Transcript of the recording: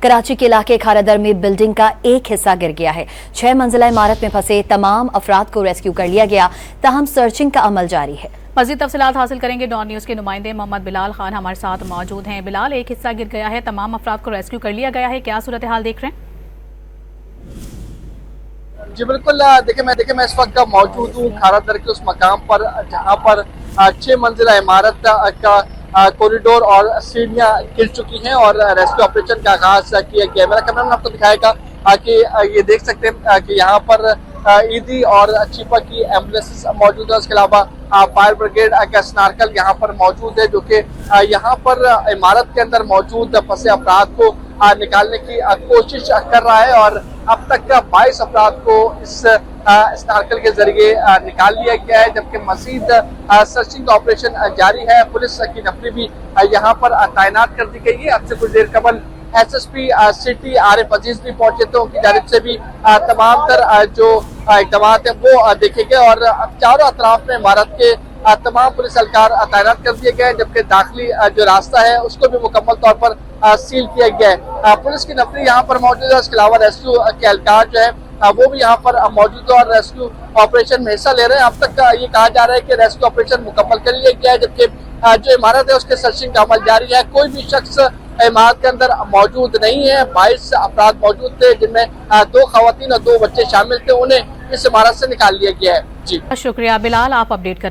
कराची के इलाके खारादर में बिल्डिंग का एक हिस्सा गिर गया है। 6 मंजिला इमारत में फंसे तमाम अफराद को रेस्क्यू कर लिया गया, ताहम सर्चिंग का अमल जारी है। मज़ीद तफसीलात हासिल करेंगे। डॉन न्यूज़ के नुमाइंदे मोहम्मद बिलाल खान हमारे साथ मौजूद हैं। बिलाल, एक हिस्सा गिर गया है, तमाम अफराद को रेस्क्यू कर लिया गया है, क्या सूरत हाल देख रहे हैं? जी बिल्कुल, देखिए मैं इस वक्त मौजूद हूँ खारादर के उस मकाम पर जहाँ पर 6 मंजिला इमारत का कॉरिडोर और सीढ़ियाँ गिर चुकी हैं और रेस्क्यू ऑपरेशन का आगाज किया गया। मेरा कैमरामैन आपको दिखाएगा कि ये देख सकते हैं कि यहाँ पर ईदी और चीपा की एम्बुलेंसेस मौजूद है। उसके अलावा फायर ब्रिगेड का स्नार्कल यहाँ पर मौजूद है, जो कि यहाँ पर इमारत के अंदर मौजूद फंसे अफराद को निकालने की कोशिश कर रहा है और अब तक 22 अफराद को इस स्नार्कल के जरिए निकाल लिया गया है, जबकि मजीद सर्चिंग का ऑपरेशन जारी है। पुलिस की नफरी भी यहाँ पर तैनात कर दी गई है। अब से कुछ देर कबल एसएसपी सिटी आरिफ अजीज भी पहुंचे थे, उनकी जानिब से भी तमाम तर जो इकदाम है वो देखे गए और चारों अतराफ में इमारत के तमाम पुलिस एहलकार तैनात कर दिए गए, जबकि दाखिली जो रास्ता है उसको भी मुकम्मल तौर पर सील किया गया है। पुलिस की नफरी यहाँ पर मौजूद है। इसके अलावा रेस्क्यू के एहलकार जो है वो भी यहाँ पर मौजूद है और रेस्क्यू ऑपरेशन में हिस्सा ले रहे हैं। अब तक ये कहा जा रहा है कि रेस्क्यू ऑपरेशन मुकम्मल कर लिया गया है, जबकि जो इमारत है उसके सर्चिंग का अमल जारी है। कोई भी शख्स इमारत के अंदर मौजूद नहीं है। 22 अफराद मौजूद थे, जिनमें 2 खवातीन और 2 बच्चे शामिल थे। उन्हें इस इमारत से निकाल लिया गया है। जी शुक्रिया बिलाल, आप अपडेट करें।